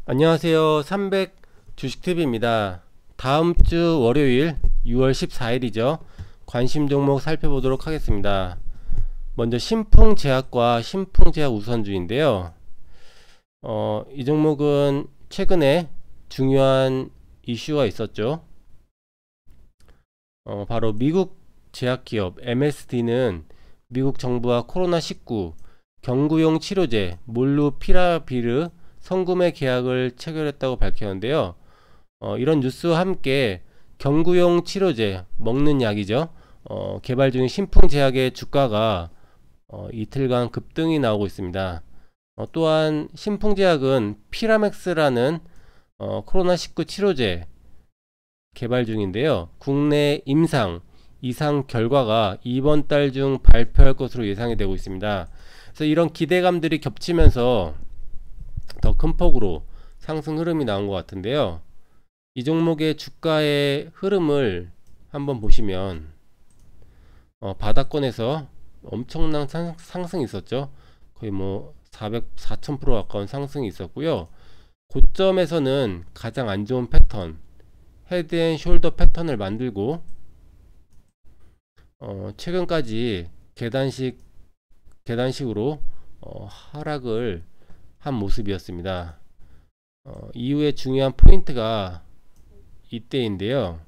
안녕하세요. 300 주식TV입니다. 다음 주 월요일 6월 14일이죠. 관심 종목 살펴보도록 하겠습니다. 먼저 신풍제약과 신풍제약 우선주인데요. 이 종목은 최근에 중요한 이슈가 있었죠. 바로 미국 제약기업 MSD는 미국 정부와 코로나19 경구용 치료제 몰루피라비르 성구매 계약을 체결했다고 밝혔는데요. 이런 뉴스와 함께 경구용 치료제, 먹는 약이죠. 개발 중인 신풍제약의 주가가 이틀간 급등이 나오고 있습니다. 또한 신풍제약은 피라맥스라는 코로나19 치료제 개발 중인데요. 국내 임상, 이상 결과가 이번 달 중 발표할 것으로 예상이 되고 있습니다. 그래서 이런 기대감들이 겹치면서 더 큰 폭으로 상승 흐름이 나온 것 같은데요. 이 종목의 주가의 흐름을 한번 보시면 바닥권에서 엄청난 상승이 있었죠. 거의 뭐 4,000% 가까운 상승이 있었고요. 고점에서는 가장 안 좋은 패턴, 헤드앤숄더 패턴을 만들고 최근까지 계단식으로 하락을 한 모습이었습니다. 이후에 중요한 포인트가 이때인데요.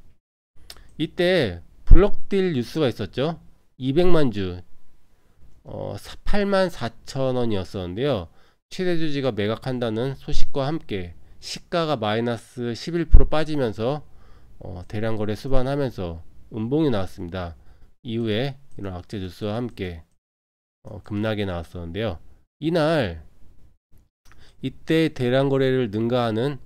이때 블록딜 뉴스가 있었죠. 200만 주 84,000원이었었는데요. 최대 주주가 매각한다는 소식과 함께 시가가 마이너스 11% 빠지면서 대량 거래 수반하면서 음봉이 나왔습니다. 이후에 이런 악재 뉴스와 함께 급락이 나왔었는데요. 이때 대량 거래를 능가하는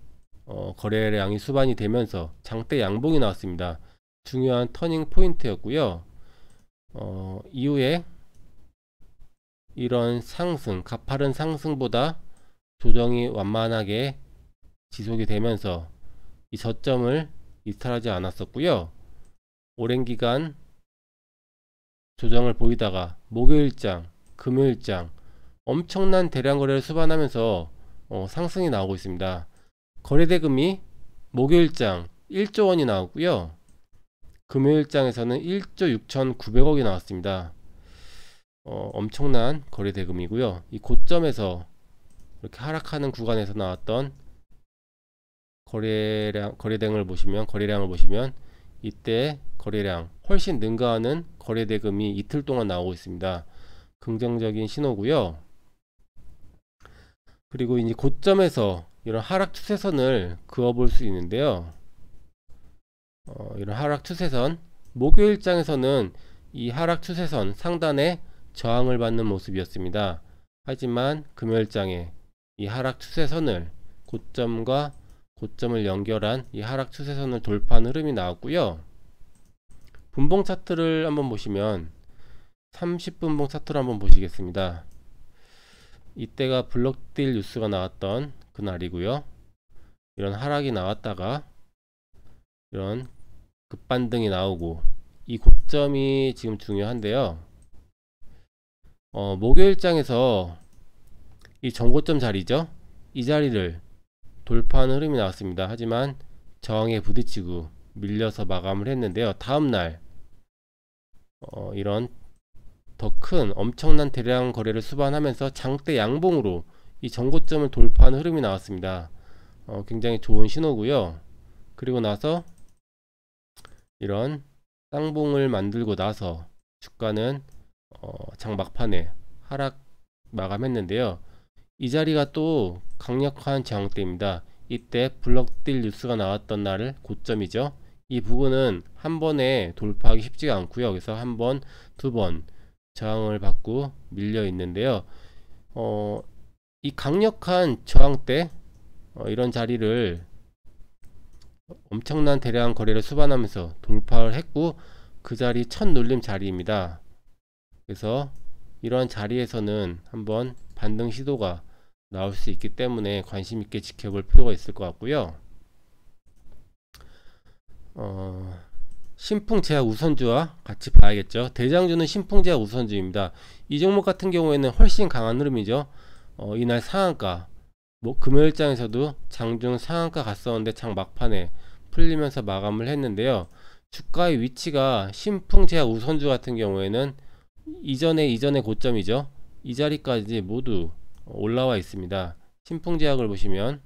거래량이 수반이 되면서 장대 양봉이 나왔습니다. 중요한 터닝 포인트였고요. 이후에 이런 상승, 가파른 상승보다 조정이 완만하게 지속이 되면서 이 저점을 이탈하지 않았었고요. 오랜 기간 조정을 보이다가 목요일장, 금요일장 엄청난 대량 거래를 수반하면서 상승이 나오고 있습니다. 거래대금이 목요일장 1조 원이 나왔고요. 금요일장에서는 1조 6,900억이 나왔습니다. 엄청난 거래대금이고요. 이 고점에서 이렇게 하락하는 구간에서 나왔던 거래량을 보시면 이때 거래량 훨씬 능가하는 거래대금이 이틀 동안 나오고 있습니다. 긍정적인 신호고요. 그리고 이제 고점에서 이런 하락 추세선을 그어볼 수 있는데요. 이런 하락 추세선, 목요일장에서는 이 하락 추세선 상단에 저항을 받는 모습이었습니다. 하지만 금요일장에 이 하락 추세선을 고점과 고점을 연결한 이 하락 추세선을 돌파한 흐름이 나왔고요. 분봉 차트를 한번 보시면 30분봉 차트를 한번 보시겠습니다. 이때가 블록딜 뉴스가 나왔던 그날이고요. 이런 하락이 나왔다가 이런 급반등이 나오고 이 고점이 지금 중요한데요. 목요일장에서 이 전고점 자리죠. 이 자리를 돌파하는 흐름이 나왔습니다. 하지만 저항에 부딪히고 밀려서 마감을 했는데요. 다음날 이런 더 큰 엄청난 대량 거래를 수반하면서 장대 양봉으로 이 전고점을 돌파하는 흐름이 나왔습니다. 굉장히 좋은 신호고요. 그리고 나서 이런 쌍봉을 만들고 나서 주가는 장 막판에 하락 마감했는데요. 이 자리가 또 강력한 저항대입니다. 이때 블록딜 뉴스가 나왔던 날을 고점이죠. 이 부분은 한 번에 돌파하기 쉽지가 않고요. 그래서 한 번, 두 번 저항을 받고 밀려 있는데요. 이 강력한 저항대 이런 자리를 엄청난 대량 거래를 수반하면서 돌파를 했고 그 자리 첫 눌림 자리입니다. 그래서 이러한 자리에서는 한번 반등 시도가 나올 수 있기 때문에 관심 있게 지켜볼 필요가 있을 것 같고요. 신풍제약 우선주와 같이 봐야겠죠. 대장주는 신풍제약 우선주입니다. 이 종목 같은 경우에는 훨씬 강한 흐름이죠. 이날 상한가 뭐 금요일장에서도 장중 상한가 갔었는데 장 막판에 풀리면서 마감을 했는데요. 주가의 위치가 신풍제약 우선주 같은 경우에는 이전의 고점이죠. 이 자리까지 모두 올라와 있습니다. 신풍제약을 보시면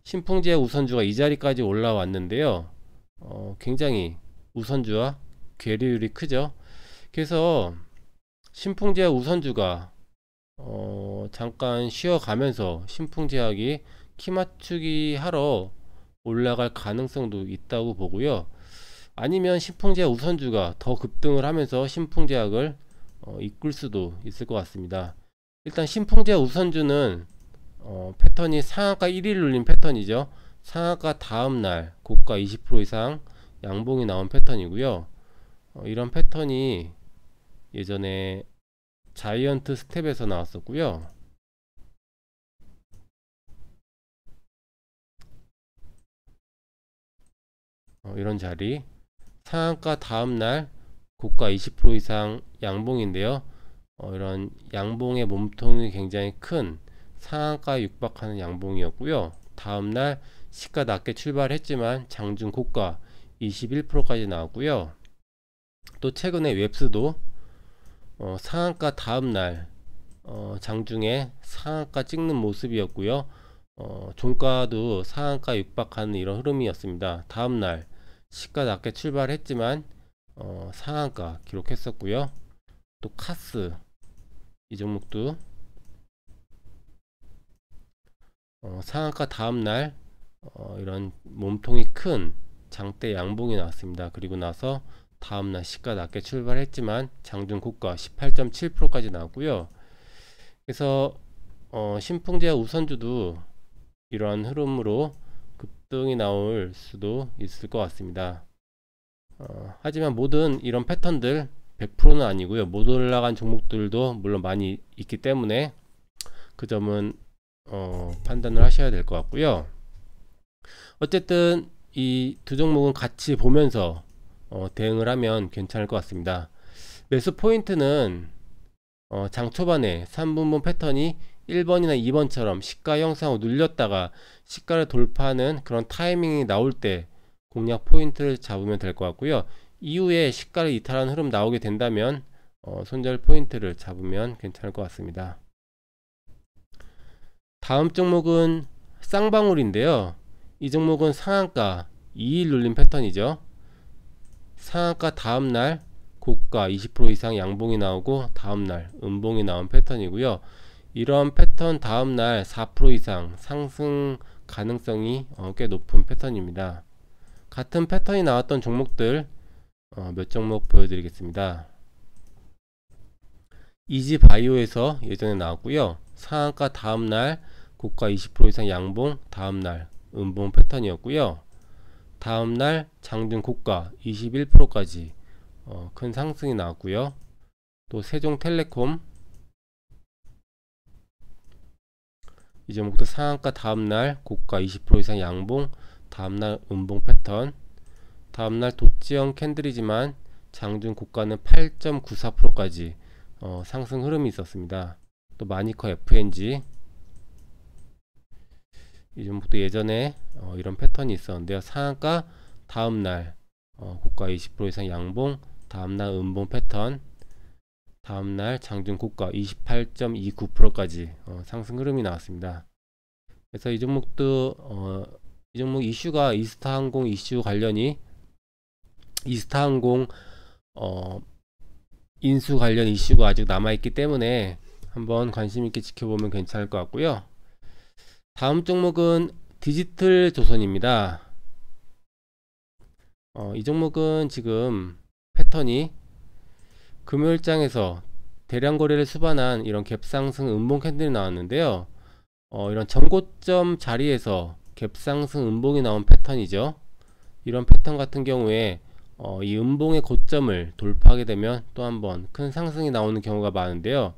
신풍제약 우선주가 이 자리까지 올라왔는데요. 굉장히 우선주와 괴리율이 크죠. 그래서 신풍제약 우선주가 잠깐 쉬어가면서 신풍제약이 키맞추기 하러 올라갈 가능성도 있다고 보고요. 아니면 신풍제약 우선주가 더 급등을 하면서 신풍제약을 이끌 수도 있을 것 같습니다. 일단 신풍제약 우선주는 패턴이 상한가 1일 눌린 패턴이죠. 상한가 다음날 고가 20% 이상 양봉이 나온 패턴이고요. 이런 패턴이 예전에 자이언트 스텝에서 나왔었고요. 이런 자리 상한가 다음날 고가 20% 이상 양봉인데요. 이런 양봉의 몸통이 굉장히 큰 상한가에 육박하는 양봉이었고요. 다음날 시가 낮게 출발했지만 장중 고가 21%까지 나왔고요. 또 최근에 웹스도 상한가 다음날 장중에 상한가 찍는 모습이었고요. 종가도 상한가 육박하는 이런 흐름이었습니다. 다음날 시가 낮게 출발했지만 상한가 기록했었고요. 또 카스 이 종목도 상한가 다음날 이런 몸통이 큰 장대 양봉이 나왔습니다. 그리고 나서 다음날 시가 낮게 출발했지만 장중 고가 18.7%까지 나왔고요. 그래서 신풍제약 우선주도 이러한 흐름으로 급등이 나올 수도 있을 것 같습니다. 하지만 모든 이런 패턴들 100%는 아니고요. 못 올라간 종목들도 물론 많이 있기 때문에 그 점은 판단을 하셔야 될 것 같고요. 어쨌든 이 두 종목은 같이 보면서 대응을 하면 괜찮을 것 같습니다. 매수 포인트는 장 초반에 3분봉 패턴이 1번이나 2번처럼 시가 형상을 눌렸다가 시가를 돌파하는 그런 타이밍이 나올 때 공략 포인트를 잡으면 될 것 같고요. 이후에 시가를 이탈하는 흐름 나오게 된다면 손절 포인트를 잡으면 괜찮을 것 같습니다. 다음 종목은 쌍방울인데요. 이 종목은 상한가 2일 눌린 패턴이죠. 상한가 다음날 고가 20% 이상 양봉이 나오고 다음날 음봉이 나온 패턴이고요. 이런 패턴 다음날 4% 이상 상승 가능성이 꽤 높은 패턴입니다. 같은 패턴이 나왔던 종목들 몇 종목 보여드리겠습니다. 이지바이오에서 예전에 나왔고요. 상한가 다음날 고가 20% 이상 양봉, 다음날 음봉 패턴이었고요. 다음날 장중 고가 21%까지 큰 상승이 나왔고요. 또 세종텔레콤 이 종목도 상한가 다음날 고가 20% 이상 양봉, 다음날 음봉 패턴. 다음날 도치형 캔들이지만 장중 고가는 8.94%까지 상승 흐름이 있었습니다. 또 마니커 FNG 이 종목도 예전에 이런 패턴이 있었는데요. 상한가 다음날 고가 20% 이상 양봉, 다음날 음봉 패턴, 다음날 장중 고가 28.29%까지 상승 흐름이 나왔습니다. 그래서 이 종목도 이 종목 이슈가 이스타항공 이슈 관련이 이스타항공 인수 관련 이슈가 아직 남아있기 때문에 한번 관심있게 지켜보면 괜찮을 것 같고요. 다음 종목은 디지털 조선입니다. 이 종목은 지금 패턴이 금요일장에서 대량 거래를 수반한 이런 갭상승 음봉 캔들이 나왔는데요. 이런 전고점 자리에서 갭상승 음봉이 나온 패턴이죠. 이런 패턴 같은 경우에 이 음봉의 고점을 돌파하게 되면 또 한번 큰 상승이 나오는 경우가 많은데요.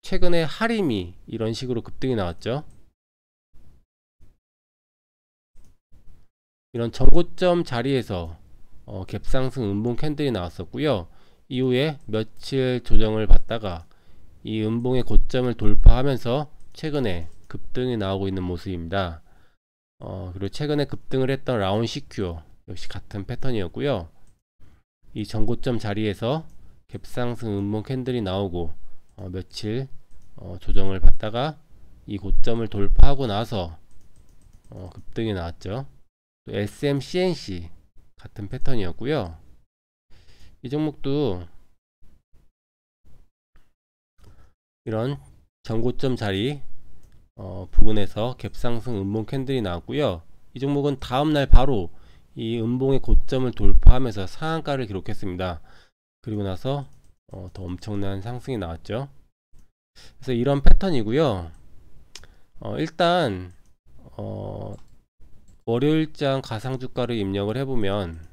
최근에 하림이 이런 식으로 급등이 나왔죠. 이런 전고점 자리에서 갭상승 음봉 캔들이 나왔었고요. 이후에 며칠 조정을 받다가 이 음봉의 고점을 돌파하면서 최근에 급등이 나오고 있는 모습입니다. 그리고 최근에 급등을 했던 라운 CQ 역시 같은 패턴이었고요. 이 전고점 자리에서 갭상승 음봉 캔들이 나오고 며칠 조정을 받다가 이 고점을 돌파하고 나서 급등이 나왔죠. 또 SMCNC 같은 패턴이었고요. 이 종목도 이런 전고점 자리 부분에서 갭상승 음봉 캔들이 나왔고요. 이 종목은 다음날 바로 이 음봉의 고점을 돌파하면서 상한가를 기록했습니다. 그리고 나서 더 엄청난 상승이 나왔죠. 그래서 이런 패턴이고요. 일단 월요일장 가상주가를 입력을 해보면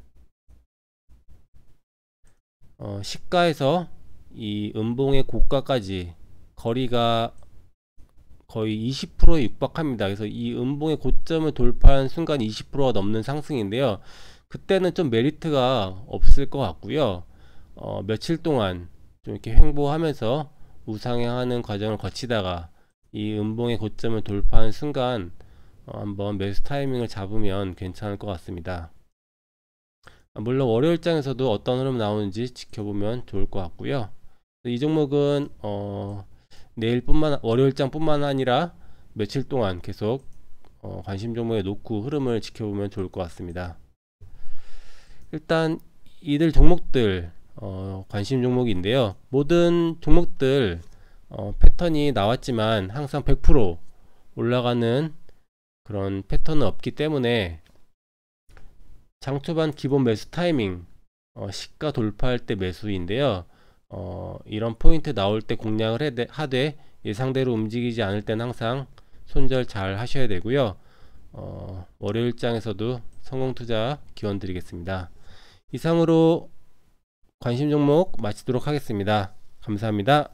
시가에서 이 음봉의 고가까지 거리가 거의 20%에 육박합니다. 그래서 이 음봉의 고점을 돌파한 순간 20%가 넘는 상승인데요. 그때는 좀 메리트가 없을 것 같고요. 며칠 동안 좀 이렇게 횡보하면서 우상향하는 과정을 거치다가 이 음봉의 고점을 돌파한 순간 한번 매수 타이밍을 잡으면 괜찮을 것 같습니다. 물론 월요일장에서도 어떤 흐름 나오는지 지켜보면 좋을 것 같고요. 이 종목은 월요일장 뿐만 아니라 며칠 동안 계속 관심 종목에 놓고 흐름을 지켜보면 좋을 것 같습니다. 일단 이들 종목들 관심 종목인데요. 모든 종목들 패턴이 나왔지만 항상 100% 올라가는 그런 패턴은 없기 때문에 장 초반 기본 매수 타이밍 시가 돌파할 때 매수인데요. 이런 포인트 나올 때 공략을 하되 예상대로 움직이지 않을 때는 항상 손절 잘 하셔야 되고요. 월요일장에서도 성공투자 기원 드리겠습니다. 이상으로 관심 종목 마치도록 하겠습니다. 감사합니다.